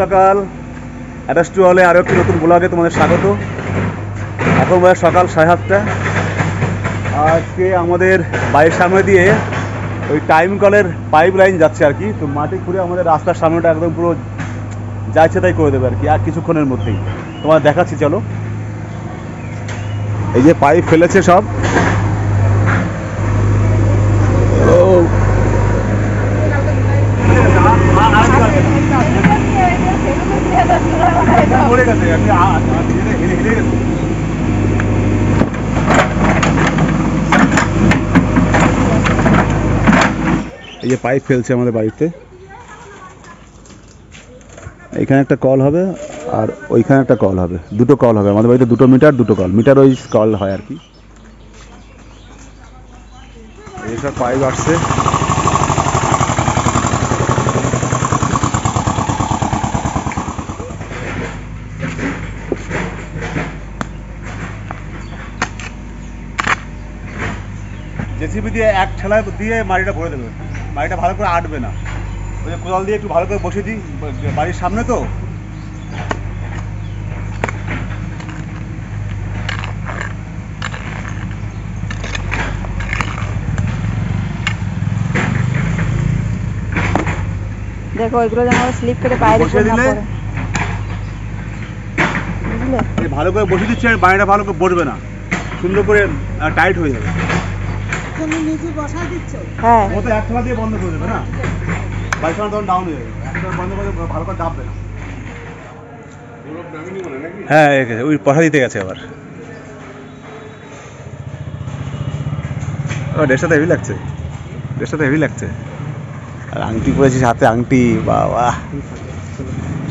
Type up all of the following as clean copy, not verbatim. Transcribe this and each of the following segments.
সকাল। অ্যাটাচড হলে আরও একটি নতুন ব্লগে তোমাদের স্বাগত। এখন বাজে সকাল 7:30। আজকে আমাদের বাড়ির সামনে দিয়ে ওই টাইম কলের পাইপ লাইন যাচ্ছে আর কি। তো মাটি খুঁড়ে আমাদের রাস্তার সামনেটা একদম পুরো যা ইচ্ছে তাই করে দেবে আর কি, আর কিছুক্ষণের মধ্যেই তোমার দেখাচ্ছি। চলো, এই যে পাইপ ফেলেছে সব। এই যে পাইপ ফেলছে আমাদের বাড়িতে। এখানে একটা কল হবে আর ওইখানে একটা কল হবে, দুটো কল হবে আমাদের বাড়িতে। দুটো মিটার, দুটো কল, মিটার ওই কল হয় আর কি। এইসব পাইপ আসছে। জেসিবি দিয়ে এক ঠেলায় দিয়ে মাটিটা ভরে দেবে, মাটিটা ভালো করে আটবে না। ওই যে কোদাল দিয়ে একটু ভালো করে বসিয়ে দিই, বাড়ির সামনে তো। দেখো ওইগুলো যেন স্লিপ করে পায়ের উপর না পড়ে। বুঝলে, ভালো করে বসিয়ে দিচ্ছে, বাড়িটা ভালো করে বসবে না, সুন্দর করে টাইট হয়ে যাবে। তুমি নিজে বসাই দিচ্ছ? হ্যাঁ, ও তো এক ঠেলা দিয়ে বন্ধ করে দেবে না, বাড়ির সামনে তখন ডাউন হয়ে যাবে। একটা বন্ধ করে ভালো করে চাপবে না। হ্যাঁ, ওই পয়সা দিতে গেছে আবার। ড্রেসটা তো হেভি লাগছে, ড্রেসটা তো হেভি লাগছে। আর আংটি পরেছিস হাতে, আংটি, বাবা।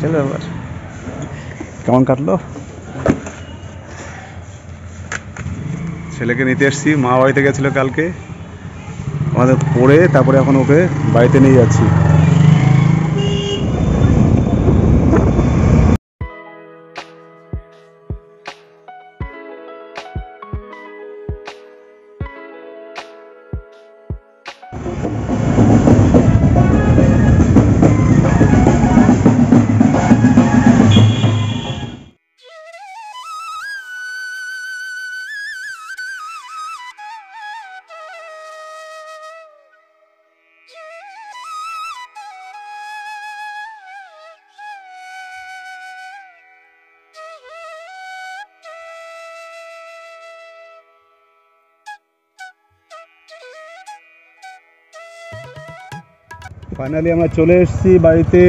চলো আবার, কেমন কাটলো? ছেলেকে নিতে এসছি, মা বাড়িতে গেছিলো কালকে, আমাদের পড়ে তারপরে এখন ওকে বাড়িতে নিয়ে যাচ্ছি। ফাইনালি আমরা চলে এসেছি বাড়িতে।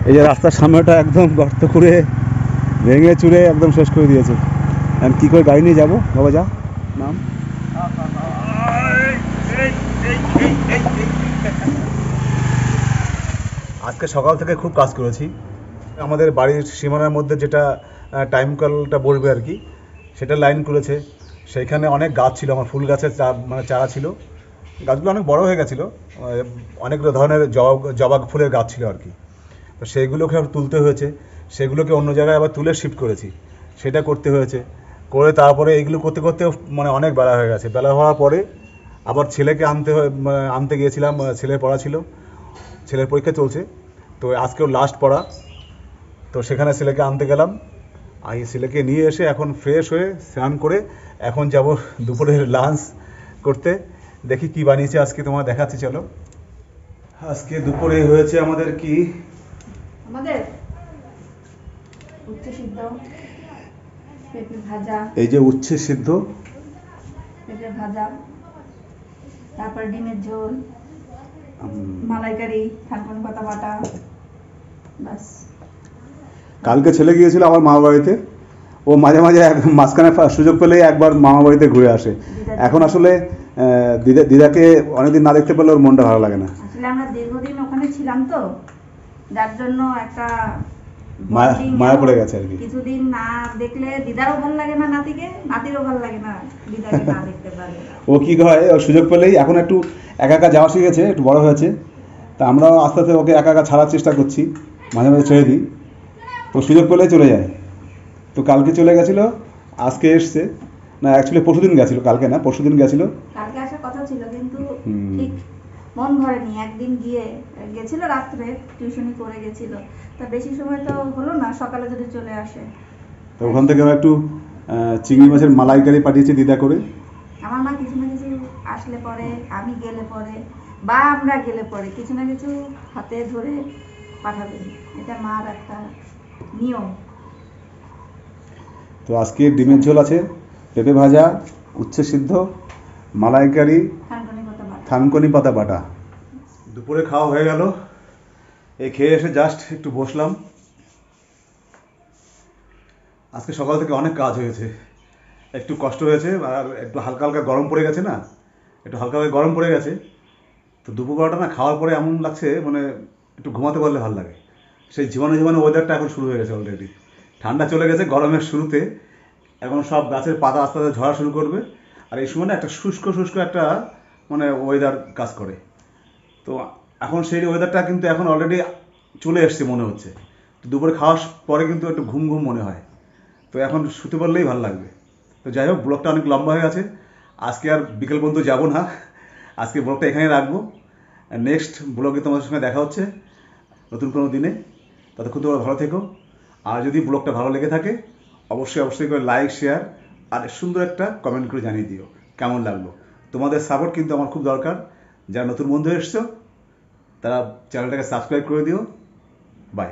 এই যে রাস্তার সামনেটা একদম গর্ত করে ভেঙে চুরে একদম শেষ করে দিয়েছে। আমি কী করে গাড়ি নিয়ে যাবো? বাবা যা নাম। আজকে সকাল থেকে খুব কাজ করেছি। আমাদের বাড়ির সীমানার মধ্যে যেটা টাইম কলটা বসবে আর কি, সেটা লাইন করেছে। সেইখানে অনেক গাছ ছিল, আমার ফুল গাছের মানে চারা ছিল। গাছগুলো অনেক বড় হয়ে গেছিলো, অনেক ধরনের জবা ফুলের গাছ ছিল আর কি। তো সেইগুলোকে তুলতে হয়েছে, সেগুলোকে অন্য জায়গায় আবার তুলে শিফট করেছি, সেটা করতে হয়েছে। করে তারপরে এইগুলো করতে করতে মানে অনেক বেলা হয়ে গেছে। বেলা হওয়ার পরে আবার ছেলেকে আনতে গিয়েছিলাম, ছেলের পড়া ছিল, ছেলের পরীক্ষা চলছে। তো আজকেও লাস্ট পড়া, তো সেখানে ছেলেকে আনতে গেলাম। আর ছেলেকে নিয়ে এসে এখন ফ্রেশ হয়ে স্নান করে এখন যাব দুপুরের লাঞ্চ করতে। দেখি কি বানিয়েছে আজকে, তোমার দেখাচ্ছি। চলো, আজকে দুপুরে হয়েছে আমাদের কি, আমাদের উচ্ছে সিদ্ধ, পেঁপে ভাজা। এই যে উচ্ছে সিদ্ধ, পেঁপে ভাজা, তারপর ডিমের ঝোল, মালাইকারি, থানকুনি পাতা বাটা, বাস। কালকে ছেলে গিয়েছিল আমার মামা বাড়িতে। ও মাঝে মাঝে মাঝখানে সুযোগ পেলেই একবার মামা বাড়িতে ঘুরে আসে। এখন আসলে দিদাকে অনেকদিন না দেখতে পেলে ওর মনটা ভালো লাগে না। আসলে আমরা দীর্ঘদিন ওখানে ছিলাম তো, যার জন্য একটা মায়া পড়ে গেছে আর কি। কিছুদিন না দেখলে দিদারও ভালো লাগে না, নাতিকে, নাতিরও ভালো লাগে না দিদাকে না দেখতে পারলে। ও কি হয়, ওর সুযোগ পেলেই এখন একটু একা একা যাওয়া শিখেছে, একটু বড় হয়েছে। তা আমরাও আস্তে আস্তে ওকে একা একা ছাড়ার চেষ্টা করছি, মাঝে মাঝে ছেড়ে দিই, তো সুযোগ পেলেই চলে যায়। তো কালকে চলে গেছিলো, আজকে এসছে। না, অ্যাকচুয়ালি পরশুদিন গেছিলো, কালকে না, পরশুদিন গেছিলো। কালকে আসার কথা ছিল কিন্তু ঠিক মন ভরেনি। একদিন গেছিল রাত্রে, টিউশনি করে গেছিল, তা বেশি সময় তো হলো না, সকালে যদি চলে আসে। তো ওখান থেকে আবার একটু চিংড়ি মাছের মালাইকারি পাঠিয়েছে দিদা করে। আমার মা কিছু না কিছু আসলে পরে, আমি গেলে পরে বা আমরা গেলে পরে কিছু না কিছু হাতে ধরে পাঠাবে, এটা মার একটা নিয়ম। তো আজকে ডিমের ঝোল আছে, পেঁপে ভাজা, উচ্ছে সিদ্ধ, মালাইকারি, থানকুনি কথা বাদ। থানকুনি পাতা বাটা। দুপুরে খাওয়া হয়ে গেল, এই খেয়ে এসে জাস্ট একটু বসলাম। আজকে সকাল থেকে অনেক কাজ হয়েছে, একটু কষ্ট হয়েছে, আর একটু হালকা হালকা গরম পড়ে গেছে না, একটু হালকা হালকা গরম পড়ে গেছে। তো দুপুর বেলাটা না খাওয়ার পরে এমন লাগছে মানে একটু ঘুমাতে পারলে ভালো লাগে। সেই জীবনে জীবনে ওয়েদারটা এখন শুরু হয়ে গেছে অলরেডি, ঠান্ডা চলে গেছে গরমের শুরুতে, এখন সব গাছের পাতা আস্তে আস্তে ঝরা শুরু করবে। আর এই সময় না একটা শুষ্ক শুষ্ক একটা মানে ওয়েদার কাজ করে। তো এখন সেই ওয়েদারটা কিন্তু এখন অলরেডি চলে এসছে মনে হচ্ছে। তো দুপুরে খাওয়ার পরে কিন্তু একটু ঘুম ঘুম মনে হয়, তো এখন শুতে পারলেই ভালো লাগবে। তো যাই হোক, ব্লগটা অনেক লম্বা হয়ে গেছে, আজকে আর বিকেল পর্যন্ত যাবো না, আজকে ব্লগটা এখানেই রাখবো। নেক্সট ব্লগে তোমাদের সঙ্গে দেখা হচ্ছে নতুন কোনো দিনে। ততক্ষণ তোমরা ভালো থেকো, আর যদি ব্লগটা ভালো লেগে থাকে অবশ্যই অবশ্যই করে লাইক, শেয়ার আর সুন্দর একটা কমেন্ট করে জানিয়ে দিও কেমন লাগলো। তোমাদের সাপোর্ট কিন্তু আমার খুব দরকার। যারা নতুন বন্ধু এসছো তারা চ্যানেলটাকে সাবস্ক্রাইব করে দিও। বাই।